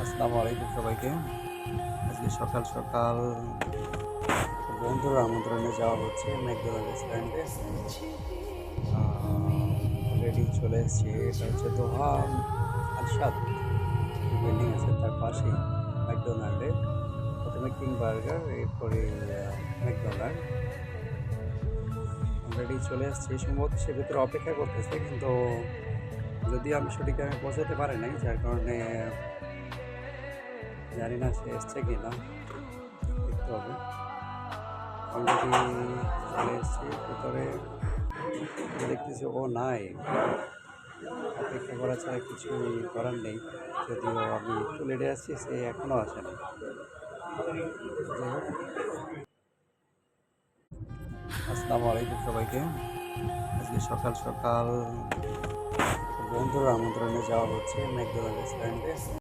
আসসালামু আলাইকুম সবাইকে। আজকে সকাল সকাল বন্ধুর আমন্ত্রণে যাওয়া হচ্ছে ম্যাকডোনাল্ড রেস্টুরেন্টে। অলরেডি চলে এসেছি। এটা হচ্ছে দোহা আলসাদ যে বিল্ডিং আছে তার পাশেই ম্যাকডোনাল্ডে। প্রথমে কিং বার্গার, এরপরে ম্যাকডোনাল্ড। অলরেডি চলে এসেছি, সম্ভবত সে ভিতরে অপেক্ষা করতেছে, কিন্তু যদিও আমি সঠিক টাইমে পৌঁছাতে পারি নাই, যার কারণে জানি না সে এসছে কি না, দেখতে হবে। অলরেডি চলে এসেছি ভিতরে, দেখতেছি ও নাই। অপেক্ষা করা ছাড়া কিছু করার নেই, যদিও আমি একটু লেটে আসছি, সে এখনও আসেনি। যাই হোক, আসসালামু আলাইকুম সবাইকে। আজকে সকাল সকাল বন্ধুর আমন্ত্রণে যাওয়া হচ্ছে ম্যাকডোনাল্ড রেস্টুরেন্টে।